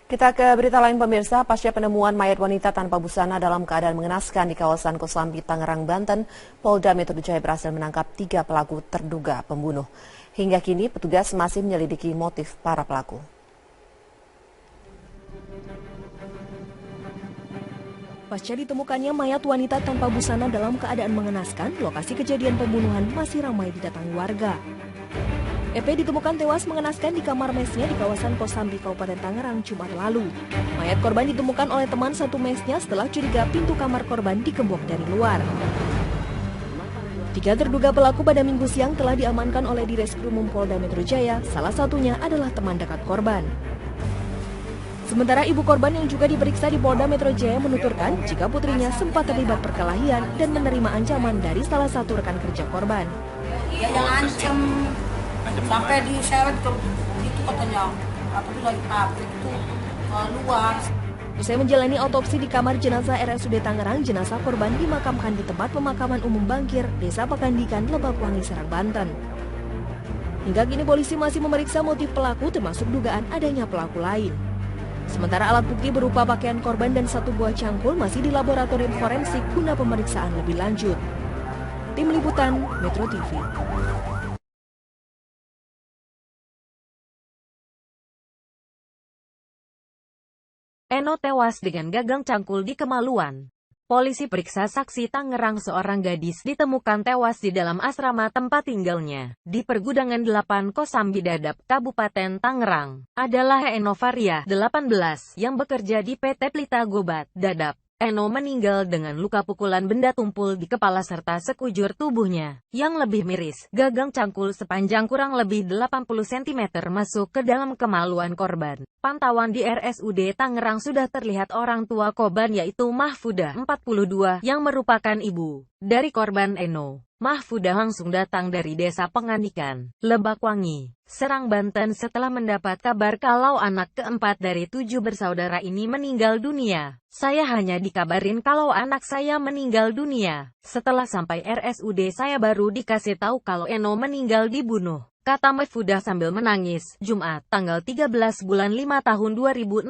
Kita ke berita lain pemirsa, pasca penemuan mayat wanita tanpa busana dalam keadaan mengenaskan di kawasan Kosambi, Tangerang, Banten, Polda Metro Jaya berhasil menangkap 3 pelaku terduga pembunuh. Hingga kini petugas masih menyelidiki motif para pelaku. Pasca ditemukannya mayat wanita tanpa busana dalam keadaan mengenaskan, lokasi kejadian pembunuhan masih ramai didatangi warga. EP ditemukan tewas mengenaskan di kamar mesnya di kawasan Kosambi, Kabupaten Tangerang, Jumat lalu. Mayat korban ditemukan oleh teman satu mesnya setelah curiga pintu kamar korban digembok dari luar. 3 terduga pelaku pada Minggu siang telah diamankan oleh Direskrimum Polda Metro Jaya, salah satunya adalah teman dekat korban. Sementara ibu korban yang juga diperiksa di Polda Metro Jaya menuturkan jika putrinya sempat terlibat perkelahian dan menerima ancaman dari salah satu rekan kerja korban. Dia yang ancam sampai diseret ke itu katanya, apa itu lagi pabrik itu keluar. Usai menjalani otopsi di kamar jenazah RSUD Tangerang, jenazah korban dimakamkan di tempat pemakaman umum Bangkir, Desa Pekandikan, Lebakwangi, Serang, Banten. Hingga kini polisi masih memeriksa motif pelaku termasuk dugaan adanya pelaku lain. Sementara alat bukti berupa pakaian korban dan 1 buah cangkul masih di laboratorium forensik guna pemeriksaan lebih lanjut. Tim Liputan Metro TV. Eno tewas dengan gagang cangkul di kemaluan. Polisi periksa saksi Tangerang, seorang gadis ditemukan tewas di dalam asrama tempat tinggalnya di Pergudangan 8 Kosambi Dadap, Kabupaten Tangerang. Adalah Eno Faria, 18, yang bekerja di PT Pelita Gobat, Dadap. Eno meninggal dengan luka pukulan benda tumpul di kepala serta sekujur tubuhnya yang lebih miris. Gagang cangkul sepanjang kurang lebih 80 cm masuk ke dalam kemaluan korban. Pantauan di RSUD Tangerang sudah terlihat orang tua korban yaitu Mahfudah, 42, yang merupakan ibu dari korban Eno. Mahfudah langsung datang dari Desa Pengandikan, Lebakwangi, Serang, Banten setelah mendapat kabar kalau anak keempat dari 7 bersaudara ini meninggal dunia. Saya hanya dikabarin kalau anak saya meninggal dunia. Setelah sampai RSUD saya baru dikasih tahu kalau Eno meninggal dibunuh, kata Mahfudah sambil menangis. Jumat, tanggal 13 bulan 5 tahun 2016.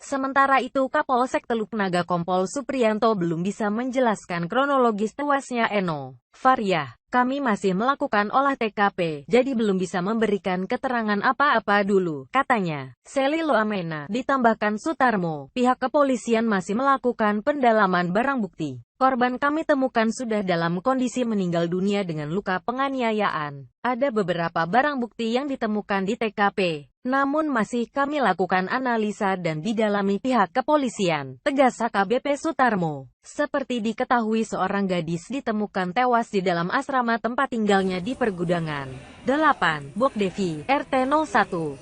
Sementara itu Kapolsek Teluk Naga Kompol Supriyanto belum bisa menjelaskan kronologis tewasnya Eno Faria. Kami masih melakukan olah TKP, jadi belum bisa memberikan keterangan apa-apa dulu, katanya. Selilo Amena, ditambahkan Sutarmo, pihak kepolisian masih melakukan pendalaman barang bukti. Korban kami temukan sudah dalam kondisi meninggal dunia dengan luka penganiayaan. Ada beberapa barang bukti yang ditemukan di TKP, namun masih kami lakukan analisa dan didalami pihak kepolisian, tegas AKBP Sutarmo. Seperti diketahui seorang gadis ditemukan tewas di dalam asrama tempat tinggalnya di Pergudangan 8, Bok Devi, RT 0106,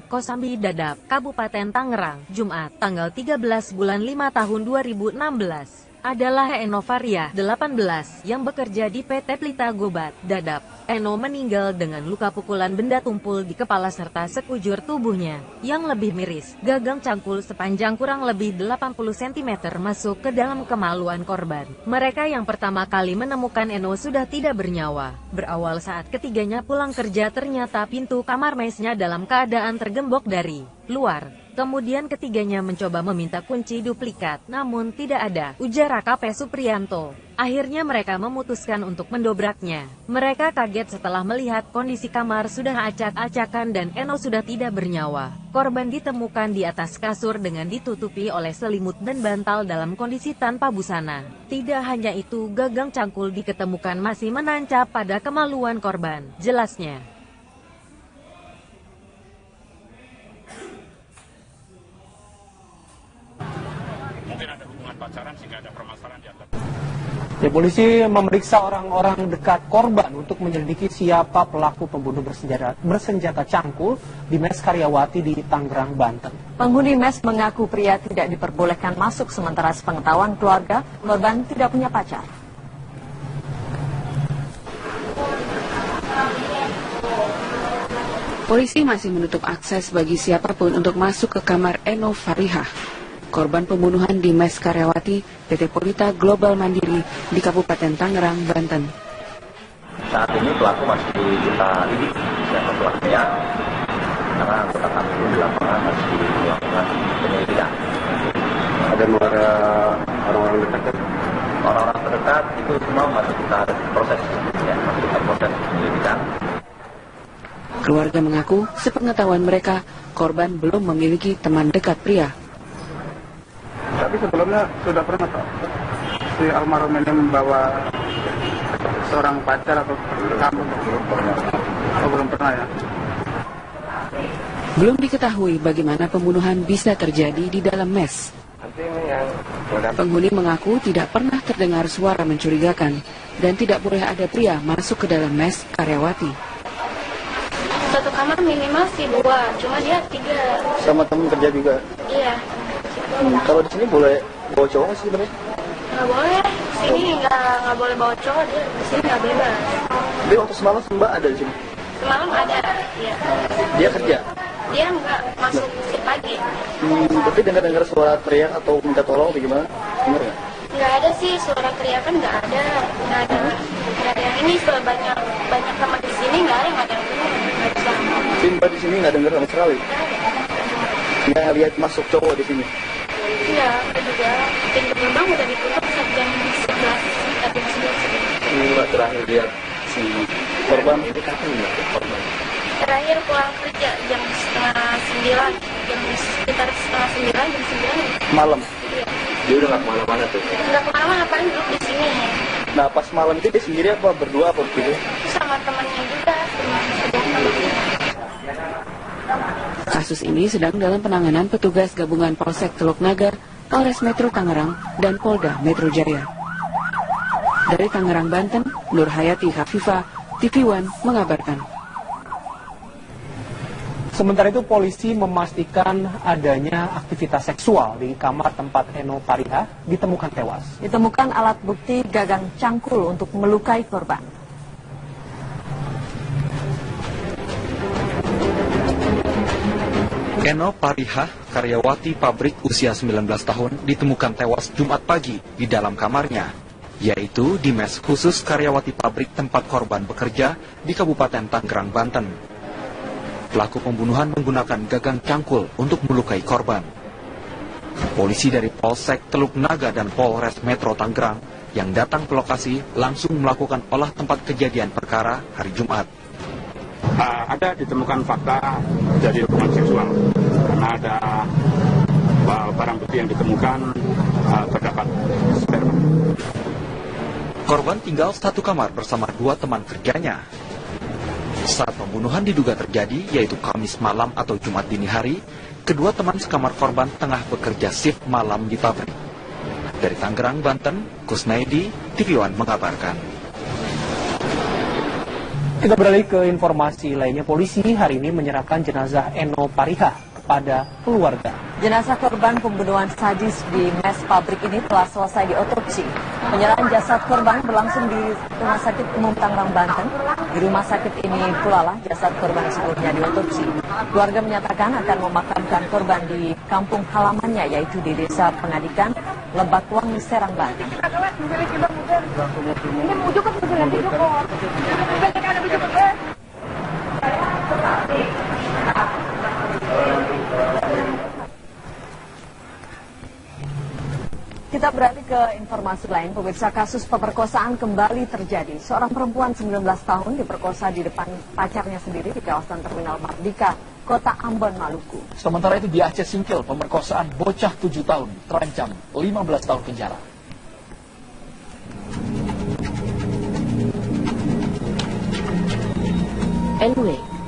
Kosambi Dadap, Kabupaten Tangerang, Jumat, tanggal 13 bulan 5 tahun 2016. Adalah Eno Faria, 18, yang bekerja di PT Pelita Gobat, Dadap. Eno meninggal dengan luka pukulan benda tumpul di kepala serta sekujur tubuhnya yang lebih miris. Gagang cangkul sepanjang kurang lebih 80 cm masuk ke dalam kemaluan korban. Mereka yang pertama kali menemukan Eno sudah tidak bernyawa. Berawal saat ketiganya pulang kerja, ternyata pintu kamar mesnya dalam keadaan tergembok dari luar. Kemudian ketiganya mencoba meminta kunci duplikat, namun tidak ada, ujar AKP Supriyanto. Akhirnya mereka memutuskan untuk mendobraknya. Mereka kaget setelah melihat kondisi kamar sudah acak-acakan dan Eno sudah tidak bernyawa. Korban ditemukan di atas kasur dengan ditutupi oleh selimut dan bantal dalam kondisi tanpa busana. Tidak hanya itu, gagang cangkul diketemukan masih menancap pada kemaluan korban, jelasnya. Mungkin ada hubungan pacaran sehingga ada permasalahan di antara. Ya, polisi memeriksa orang-orang dekat korban untuk menyelidiki siapa pelaku pembunuh bersenjata cangkul di mes Karyawati di Tangerang, Banten. Penghuni mes mengaku pria tidak diperbolehkan masuk, sementara sepengetahuan keluarga, korban tidak punya pacar. Polisi masih menutup akses bagi siapapun untuk masuk ke kamar Eno Faria, korban pembunuhan di mes Karyawati PT Polita Global Mandiri di Kabupaten Tangerang, Banten. Saat ini pelaku masih kita lidik siapa pelakunya. karena anggota kami di lapangan masih melakukan penyelidikan. Ada orang-orang dekat? Orang-orang terdekat itu semua masih kita proses, ya, masih kita proses penyelidikan. Keluarga mengaku, sepengetahuan mereka, korban belum memiliki teman dekat pria. Tapi sebelumnya sudah pernah Pak, si almarhum ini membawa seorang pacar atau kamu? Belum pernah ya? Belum diketahui bagaimana pembunuhan bisa terjadi di dalam mes. Penghuni mengaku tidak pernah terdengar suara mencurigakan dan tidak boleh ada pria masuk ke dalam mes karyawati. Satu kamar minimal sih 2, cuma dia 3. Sama temen kerja juga? Iya. Kalau di sini boleh bawa cowok nggak sih sebenarnya? Nggak boleh, sini nggak boleh bawa cowok, dia di sini nggak bebas. Tapi waktu semalam Mbak ada di sini? Semalam ada, iya. Dia kerja? Dia nggak masuk shift pagi. Tapi dengar suara teriak atau minta tolong atau gimana? Dengar nggak? Nggak ada sih, suara teriakan nggak ada. Nggak ada yang ini, banyak teman di sini nggak ada yang dengar. Tapi Mbak di sini nggak dengar sama sekali? Nggak lihat masuk cowok di sini? Iya, ada juga. Pintu gerbang udah ditutup sejak jam 11 atau 11. Mbak terakhir lihat si korban ini kapan ya? Korban terakhir pulang kerja jam setengah 9, sekitar setengah 9, jam 9 malam. Iya. Dia udah nggak kemana-mana tuh? Nggak kemana-mana, paling duduk di sini. Nah pas malam itu dia sendiri apa berdua apa begitu? Sama temannya juga, temannya. Kasus ini sedang dalam penanganan petugas gabungan Polsek Teluk Naga, Polres Metro Tangerang, dan Polda Metro Jaya. Dari Tangerang, Banten, Nur Hayati Hafifah, TV One mengabarkan. Sementara itu polisi memastikan adanya aktivitas seksual di kamar tempat Eno Pariha ditemukan tewas. Ditemukan alat bukti gagang cangkul untuk melukai korban. Eno Pariha, karyawati pabrik usia 19 tahun, ditemukan tewas Jumat pagi di dalam kamarnya, yaitu di mes khusus karyawati pabrik tempat korban bekerja di Kabupaten Tangerang, Banten. Pelaku pembunuhan menggunakan gagang cangkul untuk melukai korban. Polisi dari Polsek Teluk Naga dan Polres Metro Tangerang yang datang ke lokasi langsung melakukan olah tempat kejadian perkara hari Jumat. Ada ditemukan fakta terjadi hubungan seksual karena ada barang bukti yang ditemukan terdapat sperma. Korban tinggal satu kamar bersama 2 teman kerjanya. Saat pembunuhan diduga terjadi, yaitu Kamis malam atau Jumat dini hari, kedua teman sekamar korban tengah bekerja shift malam di pabrik. Dari Tangerang, Banten, Kusnaidi, TV One mengabarkan. Kita beralih ke informasi lainnya. Polisi hari ini menyerahkan jenazah Eno Pariha kepada keluarga. Jenazah korban pembunuhan sadis di mes pabrik ini telah selesai diotopsi. Penyerahan jasad korban berlangsung di Rumah Sakit Umum Tangerang, Banten. Di rumah sakit ini pula lah jasad korban sebelumnya diotopsi. Keluarga menyatakan akan memakamkan korban di kampung halamannya, yaitu di Desa Pengadikan, Lebakwangi, Serang, Banten. Kita beralih ke informasi lain. Pemirsa, kasus pemerkosaan kembali terjadi. Seorang perempuan 19 tahun diperkosa di depan pacarnya sendiri di kawasan Terminal Mardika, Kota Ambon, Maluku. Sementara itu di Aceh Singkil, pemerkosaan bocah 7 tahun terancam 15 tahun penjara. NW,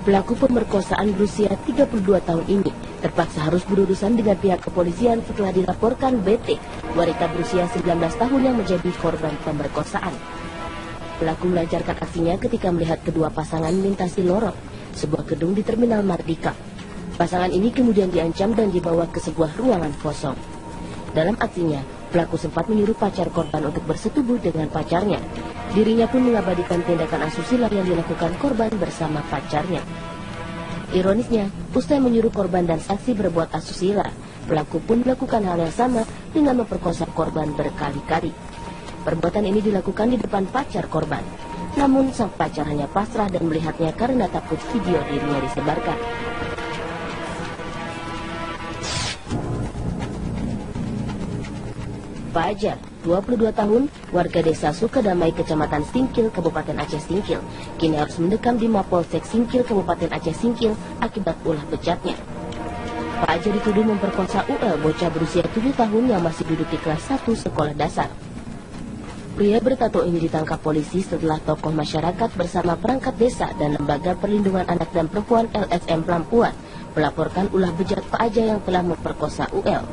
pelaku pemerkosaan berusia 32 tahun ini terpaksa harus berurusan dengan pihak kepolisian setelah dilaporkan BT, wanita berusia 19 tahun yang menjadi korban pemerkosaan. Pelaku melancarkan aksinya ketika melihat kedua pasangan melintasi lorong sebuah gedung di Terminal Mardika. Pasangan ini kemudian diancam dan dibawa ke sebuah ruangan kosong. Dalam aksinya, pelaku sempat menyuruh pacar korban untuk bersetubuh dengan pacarnya. Dirinya pun mengabadikan tindakan asusila yang dilakukan korban bersama pacarnya. Ironisnya, usai menyuruh korban dan saksi berbuat asusila, pelaku pun melakukan hal yang sama dengan memperkosa korban berkali-kali. Perbuatan ini dilakukan di depan pacar korban. Namun sang pacar hanya pasrah dan melihatnya karena takut video dirinya disebarkan. Pak Ajar, 22 tahun, warga desa Sukadamai, Kecamatan Singkil, Kabupaten Aceh Singkil, kini harus mendekam di Mapolsek Singkil, Kabupaten Aceh Singkil, akibat ulah bejatnya. Pak Ajar dituduh memperkosa UL, bocah berusia 7 tahun yang masih duduk di kelas 1 sekolah dasar. Pria bertato ini ditangkap polisi setelah tokoh masyarakat bersama perangkat desa dan Lembaga Perlindungan Anak dan Perempuan LSM Pelampuan melaporkan ulah bejat Pak Ajar yang telah memperkosa UL.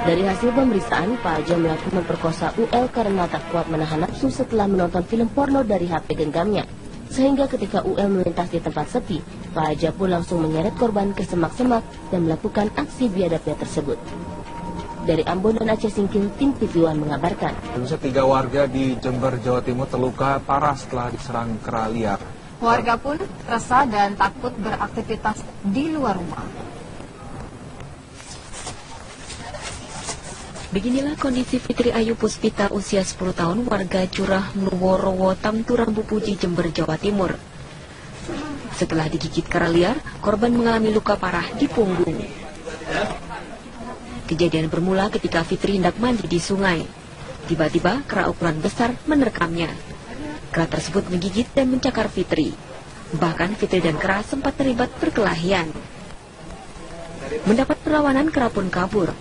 Dari hasil pemeriksaan, Pak Ajar mengaku memperkosa UL karena tak kuat menahan nafsu setelah menonton film porno dari HP genggamnya. Sehingga ketika UL melintas di tempat sepi, Pak Ajar pun langsung menyeret korban ke semak-semak dan melakukan aksi biadabnya tersebut. Dari Ambon dan Aceh Singkil, tim TV One mengabarkan. 3 warga di Jember, Jawa Timur terluka parah setelah diserang kera liar. Warga pun resah dan takut beraktivitas di luar rumah. Beginilah kondisi Fitri Ayu Puspita usia 10 tahun warga Curah Mluworowo Tamturang Bupuji Jember Jawa Timur. Setelah digigit kera liar, korban mengalami luka parah di punggung. Kejadian bermula ketika Fitri hendak mandi di sungai. Tiba-tiba kera ukuran besar menerkamnya. Kera tersebut menggigit dan mencakar Fitri. Bahkan Fitri dan kera sempat terlibat perkelahian. Mendapat perlawanan, kera pun kabur.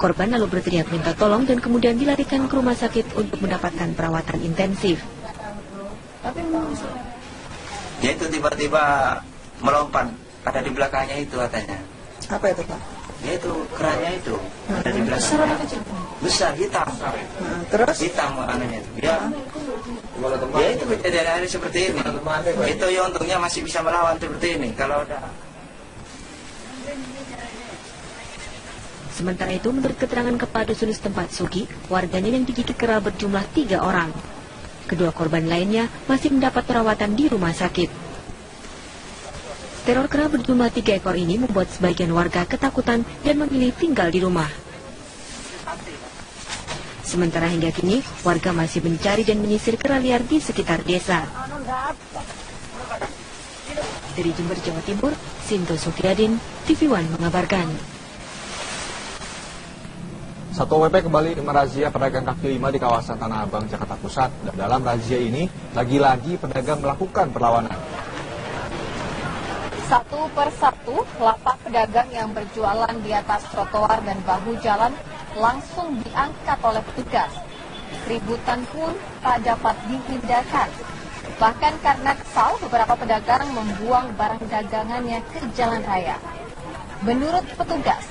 Korban lalu berteriak minta tolong dan kemudian dilarikan ke rumah sakit untuk mendapatkan perawatan intensif. Dia itu tiba-tiba melompat, ada di belakangnya itu katanya. Apa itu, Pak? Dia itu keranya itu, ada di belakangnya. Besar, hitam. Terus? Hitam anunya itu. Dia itu kejadian hari seperti ini. Itu ya untungnya masih bisa melawan seperti ini. Kalau udah Sementara itu, menurut keterangan kepala dusun setempat Sugi, warganya yang digigit kera berjumlah 3 orang. Kedua korban lainnya masih mendapat perawatan di rumah sakit. Teror kera berjumlah 3 ekor ini membuat sebagian warga ketakutan dan memilih tinggal di rumah. Sementara hingga kini, warga masih mencari dan menyisir kera liar di sekitar desa. Dari Jember, Jawa Timur, Sinto Sukiadin, TV One mengabarkan. Satpol PP kembali merazia pedagang kaki lima di kawasan Tanah Abang, Jakarta Pusat. Dan dalam razia ini, lagi-lagi pedagang melakukan perlawanan. Satu persatu, lapak pedagang yang berjualan di atas trotoar dan bahu jalan langsung diangkat oleh petugas. Keributan pun tak dapat dihindarkan. Bahkan karena kesal, beberapa pedagang membuang barang dagangannya ke jalan raya. Menurut petugas,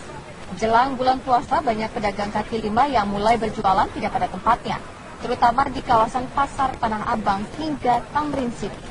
jelang bulan puasa banyak pedagang kaki lima yang mulai berjualan tidak pada tempatnya, terutama di kawasan Pasar Tanah Abang hingga Tamrin City.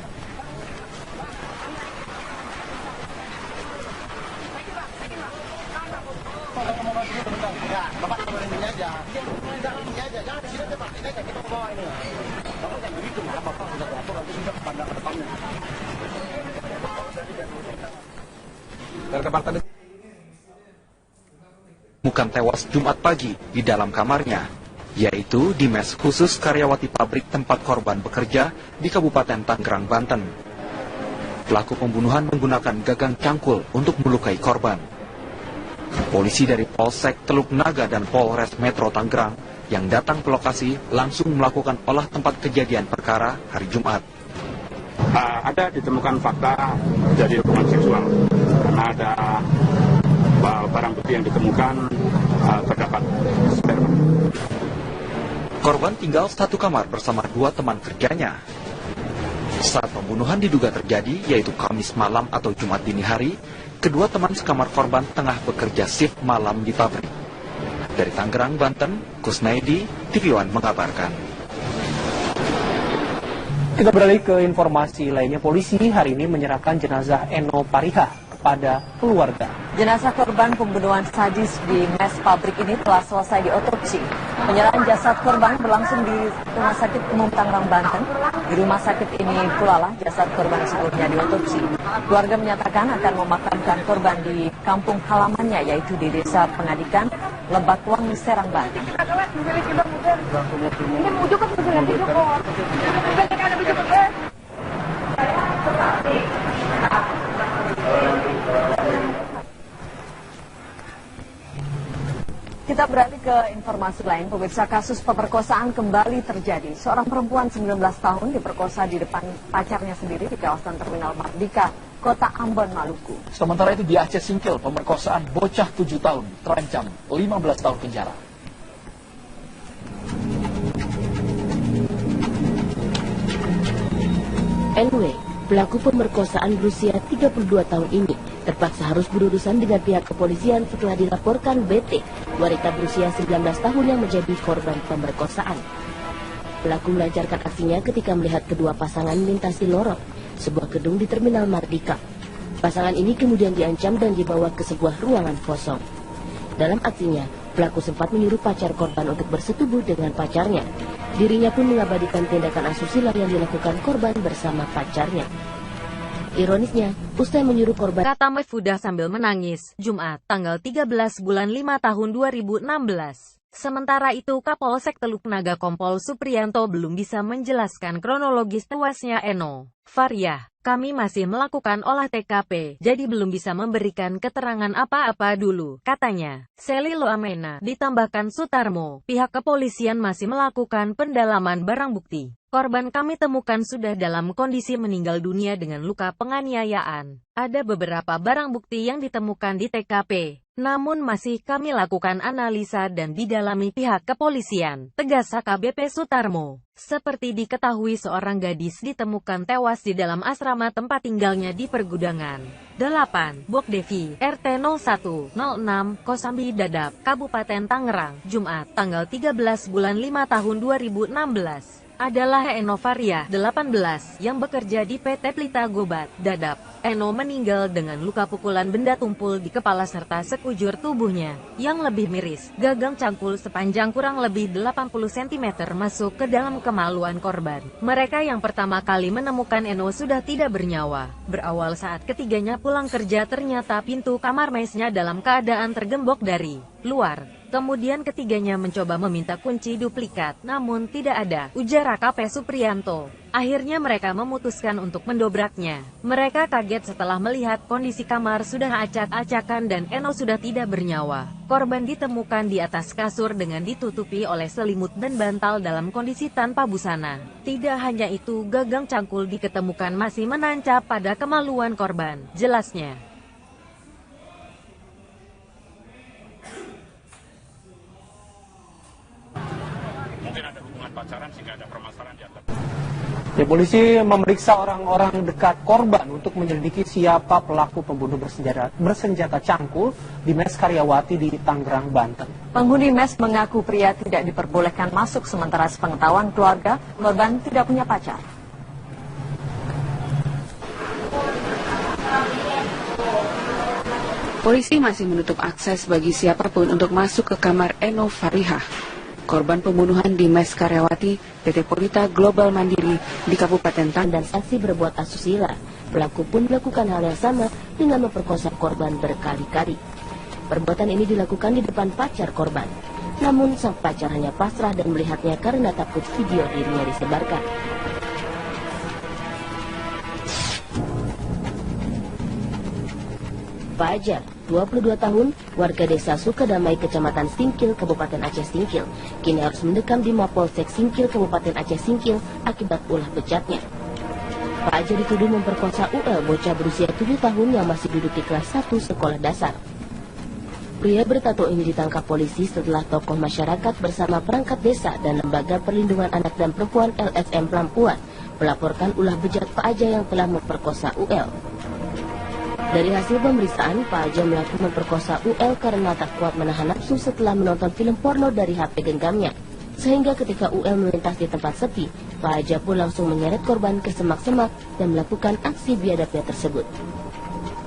Bukan tewas Jumat pagi di dalam kamarnya, yaitu di mes khusus karyawati pabrik tempat korban bekerja di Kabupaten Tangerang, Banten. Pelaku pembunuhan menggunakan gagang cangkul untuk melukai korban. Polisi dari Polsek Teluk Naga dan Polres Metro Tangerang yang datang ke lokasi langsung melakukan olah tempat kejadian perkara hari Jumat. Ada ditemukan fakta terjadi hubungan seksual karena ada barang bukti yang ditemukan terdapat sperma. Korban tinggal satu kamar bersama 2 teman kerjanya. Saat pembunuhan diduga terjadi, yaitu Kamis malam atau Jumat dini hari, kedua teman sekamar korban tengah bekerja shift malam di pabrik. Dari Tangerang, Banten, Kusnaidi, TV One mengabarkan. Kita beralih ke informasi lainnya. Polisi hari ini menyerahkan jenazah Eno Pariha kepada keluarga. Jenazah korban pembunuhan sadis di mes pabrik ini telah selesai diotopsi. Penyerahan jasad korban berlangsung di Rumah Sakit Umum Tangerang, Banten. Di rumah sakit ini pula lah jasad korban sebelumnya diotopsi. Keluarga menyatakan akan memakamkan korban di kampung halamannya, yaitu di Desa Pengadikan, Lebakwangi, Serang, Banten. Kita beralih ke informasi lain. Pemirsa, kasus pemerkosaan kembali terjadi. Seorang perempuan 19 tahun diperkosa di depan pacarnya sendiri di kawasan Terminal Mardika, Kota Ambon, Maluku. Sementara itu di Aceh Singkil, pemerkosaan bocah 7 tahun terancam 15 tahun penjara. NW, pelaku pemerkosaan berusia 32 tahun ini terpaksa harus berurusan dengan pihak kepolisian setelah dilaporkan BT, wanita berusia 19 tahun yang menjadi korban pemerkosaan. Pelaku melancarkan aksinya ketika melihat kedua pasangan melintasi lorong sebuah gedung di Terminal Mardika. Pasangan ini kemudian diancam dan dibawa ke sebuah ruangan kosong. Dalam aksinya, pelaku sempat menyuruh pacar korban untuk bersetubuh dengan pacarnya. Dirinya pun mengabadikan tindakan asusila yang dilakukan korban bersama pacarnya. Ironisnya, usai menyuruh korban, kata Maifudah sambil menangis, Jumat, tanggal 13 bulan 5 tahun 2016. Sementara itu, Kapolsek Teluk Naga Kompol Supriyanto belum bisa menjelaskan kronologis tewasnya Eno Fariah. Kami masih melakukan olah TKP, jadi belum bisa memberikan keterangan apa-apa dulu, katanya. Selilo Amena, ditambahkan Sutarmo, pihak kepolisian masih melakukan pendalaman barang bukti. Korban kami temukan sudah dalam kondisi meninggal dunia dengan luka penganiayaan. Ada beberapa barang bukti yang ditemukan di TKP, namun masih kami lakukan analisa dan didalami pihak kepolisian, tegas AKBP Sutarmo. Seperti diketahui, seorang gadis ditemukan tewas di dalam asrama tempat tinggalnya di pergudangan 8, Bok Devi, RT 0106, Kosambi Dadap, Kabupaten Tangerang, Jumat, tanggal 13 bulan 5 tahun 2016. Adalah Eno Fariah, 18, yang bekerja di PT Pelita Gobat, Dadap. Eno meninggal dengan luka pukulan benda tumpul di kepala serta sekujur tubuhnya, yang lebih miris. Gagang cangkul sepanjang kurang lebih 80 cm masuk ke dalam kemaluan korban. Mereka yang pertama kali menemukan Eno sudah tidak bernyawa. Berawal saat ketiganya pulang kerja, ternyata pintu kamar mesnya dalam keadaan tergembok dari luar. Kemudian ketiganya mencoba meminta kunci duplikat, namun tidak ada, ujar AKP Supriyanto. Akhirnya mereka memutuskan untuk mendobraknya. Mereka kaget setelah melihat kondisi kamar sudah acak-acakan dan Eno sudah tidak bernyawa. Korban ditemukan di atas kasur dengan ditutupi oleh selimut dan bantal dalam kondisi tanpa busana. Tidak hanya itu, gagang cangkul diketemukan masih menancap pada kemaluan korban, jelasnya. Mungkin ada hubungan pacaran sehingga ada permasalahan di antara. Polisi memeriksa orang-orang dekat korban untuk menyelidiki siapa pelaku pembunuh bersenjata cangkul di mes Karyawati di Tangerang, Banten. Penghuni mes mengaku pria tidak diperbolehkan masuk, sementara sepengetahuan keluarga, korban tidak punya pacar. Polisi masih menutup akses bagi siapapun untuk masuk ke kamar Eno Fariah, korban pembunuhan di mes Karyawati PT Pelita Global Mandiri di Kabupaten Tangerang, dan saksi berbuat asusila. Pelaku pun melakukan hal yang sama dengan memperkosa korban berkali-kali. Perbuatan ini dilakukan di depan pacar korban. Namun sang pacar hanya pasrah dan melihatnya karena takut video dirinya disebarkan. Fajar, 22 tahun, warga desa Sukadamai, Kecamatan Singkil, Kabupaten Aceh Singkil, kini harus mendekam di Mapolsek Singkil, Kabupaten Aceh Singkil, akibat ulah bejatnya. Fajar dituduh memperkosa UL, bocah berusia 7 tahun yang masih duduk di kelas 1 sekolah dasar. Pria bertato ini ditangkap polisi setelah tokoh masyarakat bersama perangkat desa dan Lembaga Perlindungan Anak dan Perempuan LSM Pelampuan melaporkan ulah bejat Pak Aja yang telah memperkosa UL. Dari hasil pemeriksaan, Pak Aja mengaku memperkosa UL karena tak kuat menahan nafsu setelah menonton film porno dari HP genggamnya. Sehingga ketika UL melintas di tempat sepi, Pak Aja pun langsung menyeret korban ke semak-semak dan melakukan aksi biadabnya tersebut.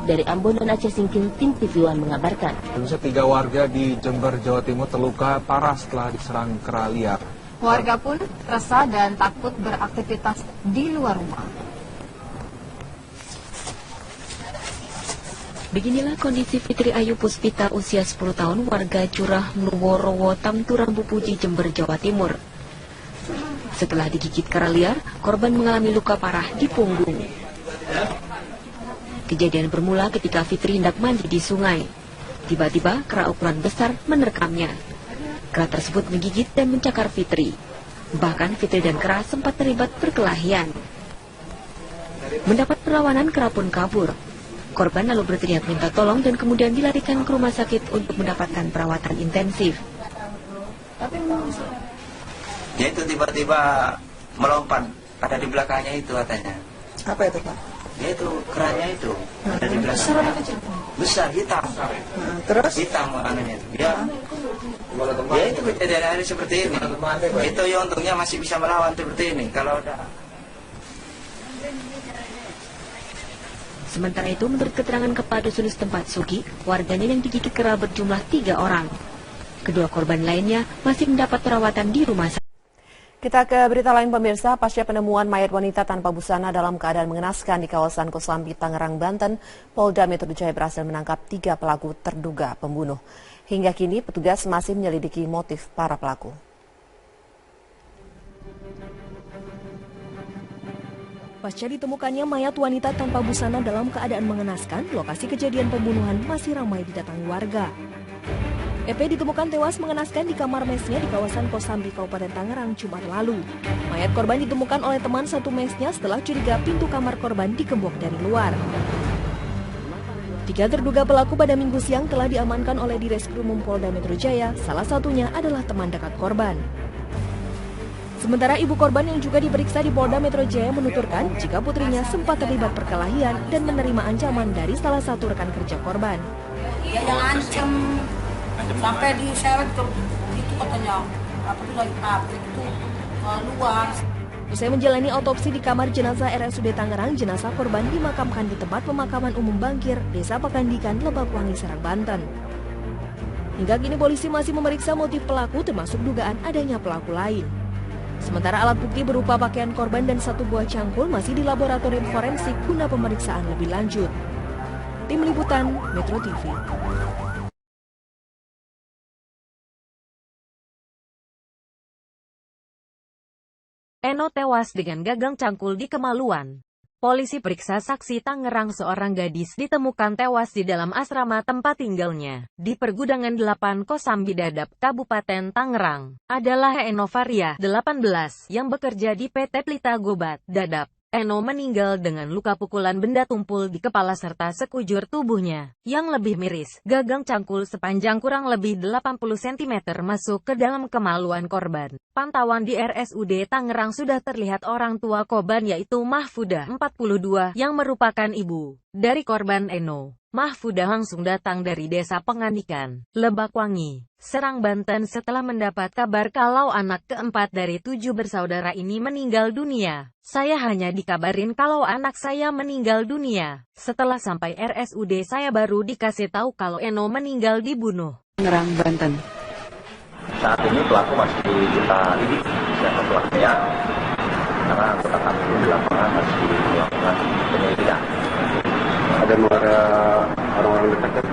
Dari Ambon dan Aceh Singkil, tim TV One mengabarkan. 3 warga di Jember, Jawa Timur terluka parah setelah diserang kera liar. Warga pun resah dan takut beraktivitas di luar rumah. Beginilah kondisi Fitri Ayu Puspita, usia 10 tahun, warga Curah Nuworowo, Tamturan Bupuji, Jember, Jawa Timur. Setelah digigit kera liar, korban mengalami luka parah di punggung. Kejadian bermula ketika Fitri hendak mandi di sungai. Tiba-tiba kera ukuran besar menerkamnya. Kera tersebut menggigit dan mencakar Fitri. Bahkan Fitri dan kera sempat terlibat perkelahian. Mendapat perlawanan, kera pun kabur. Korban lalu berteriak minta tolong dan kemudian dilarikan ke rumah sakit untuk mendapatkan perawatan intensif. Dia itu tiba-tiba melompat, ada di belakangnya itu katanya. Apa itu Pak? Dia itu keranya itu ada di belakang. Besar, hitam. Terus? Hitam anunya. Dia itu kejadian seperti ini. Itu ya untungnya masih bisa melawan seperti ini. Kalau udah. Sementara itu, menurut keterangan Kepala Dusun setempat Sugi, warganya yang digigit kera berjumlah 3 orang. Kedua korban lainnya masih mendapat perawatan di rumah sakit. Kita ke berita lain pemirsa, pasca penemuan mayat wanita tanpa busana dalam keadaan mengenaskan di kawasan Kosambi, Tangerang, Banten, Polda Metro Jaya berhasil menangkap 3 pelaku terduga pembunuh. Hingga kini petugas masih menyelidiki motif para pelaku. Pasca ditemukannya mayat wanita tanpa busana dalam keadaan mengenaskan, lokasi kejadian pembunuhan masih ramai didatangi warga. EP ditemukan tewas mengenaskan di kamar mesnya di kawasan Kosambi, Kabupaten Tangerang, Jumat lalu. Mayat korban ditemukan oleh teman satu mesnya setelah curiga pintu kamar korban digembok dari luar. 3 terduga pelaku pada Minggu siang telah diamankan oleh Direskrimum Polda Metro Jaya, salah satunya adalah teman dekat korban. Sementara ibu korban yang juga diperiksa di Polda Metro Jaya menuturkan jika putrinya sempat terlibat perkelahian dan menerima ancaman dari salah satu rekan kerja korban. Ya jangan ancam sampai diseret ke itu katanya apa tuh lagi pabrik itu luar. Usai menjalani autopsi di kamar jenazah RSUD Tangerang, jenazah korban dimakamkan di tempat pemakaman umum Bangkir, Desa Pakandikan, Lebakwangi, Serang, Banten. Hingga kini polisi masih memeriksa motif pelaku termasuk dugaan adanya pelaku lain. Sementara alat bukti berupa pakaian korban dan 1 buah cangkul masih di laboratorium forensik guna pemeriksaan lebih lanjut. Tim Liputan Metro TV. Eno tewas dengan gagang cangkul di kemaluan. Polisi periksa saksi Tangerang, seorang gadis ditemukan tewas di dalam asrama tempat tinggalnya di Pergudangan 8 Kosambi Dadap, Kabupaten Tangerang. Adalah Eno Varia, 18, yang bekerja di PT Pelita Gobat, Dadap. Eno meninggal dengan luka pukulan benda tumpul di kepala serta sekujur tubuhnya yang lebih miris. Gagang cangkul sepanjang kurang lebih 80 cm masuk ke dalam kemaluan korban. Pantauan di RSUD Tangerang sudah terlihat orang tua korban yaitu Mahfudah, 42, yang merupakan ibu dari korban Eno. Mahfudah langsung datang dari Desa Pengandikan, Lebakwangi, Serang, Banten setelah mendapat kabar kalau anak keempat dari 7 bersaudara ini meninggal dunia. Saya hanya dikabarin kalau anak saya meninggal dunia. Setelah sampai RSUD saya baru dikasih tahu kalau Eno meninggal dibunuh. Tangerang, Banten. Saat ini pelaku masih kita lidik siapa pelakunya, karena kita kami di lapangan masih melakukan penyelidikan. Ada orang-orang terdekat?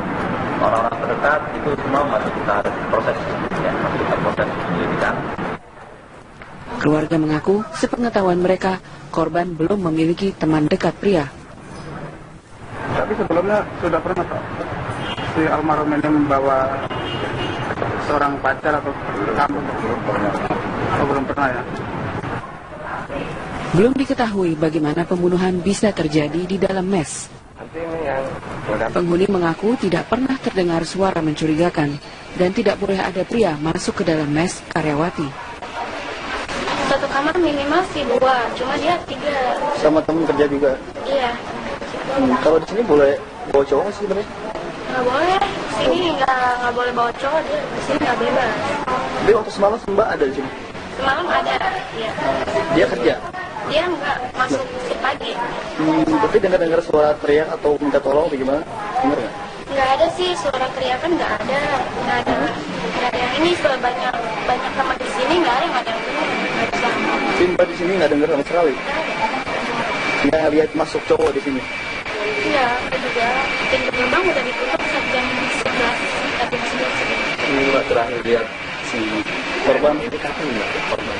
Orang-orang terdekat itu semua masih kita proses, ya, masih kita proses penyelidikan. Keluarga mengaku, sepengetahuan mereka, korban belum memiliki teman dekat pria. Tapi sebelumnya sudah pernah Pak, si almarhum ini membawa seorang pacar atau kampung? Belum pernah ya? Belum diketahui bagaimana pembunuhan bisa terjadi di dalam mes. Penghuni mengaku tidak pernah terdengar suara mencurigakan dan tidak boleh ada pria masuk ke dalam mes karyawati. Satu kamar minimal sih 2, cuma dia 3. Sama temen kerja juga? Iya. Kalau di sini boleh bawa cowok nggak sih sebenarnya? Nggak boleh, sini nggak boleh bawa cowok, dia di sini nggak bebas. Tapi waktu semalam Mbak ada di sini? Semalam ada, ya. Dia kerja? Dia nggak masuk pagi. Tapi dengar-dengar suara teriak atau minta tolong bagaimana? Dengar nggak? Nggak ada sih, suara teriakan nggak ada. Nggak ada yang ini, banyak kamar di sini nggak ada yang dengar. Tapi Mbak di sini nggak dengar sama sekali? Nggak lihat masuk cowok di sini? Iya, juga pintu gerbang udah ditutup jam 11 atau 11. Mbak terakhir lihat si korban itu kapan ya? Korban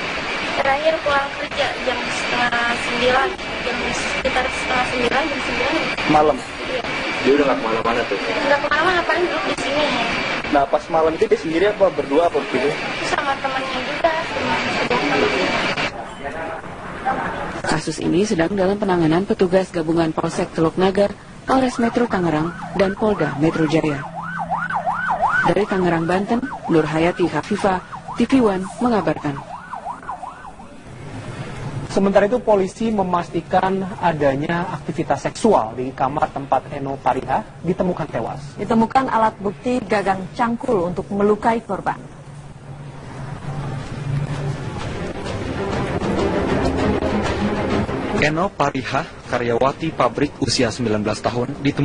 terakhir pulang kerja jam setengah 9, sekitar setengah 9, jam 9 malam. Iya. Dia udah nggak kemana-mana tuh? Nggak kemana-mana, paling duduk di sini. Nah pas malam itu dia sendiri apa berdua apa begitu? Sama temannya juga, teman sebelah temannya. Kasus ini sedang dalam penanganan petugas gabungan Polsek Teluk Nagar, Polres Metro Tangerang, dan Polda Metro Jaya. Dari Tangerang, Banten, Nur Hayati Khafifah, TV One mengabarkan. Sementara itu polisi memastikan adanya aktivitas seksual di kamar tempat Eno Pariha ditemukan tewas. Ditemukan alat bukti gagang cangkul untuk melukai korban. Eno Pariha, karyawati pabrik usia 19 tahun, ditemukan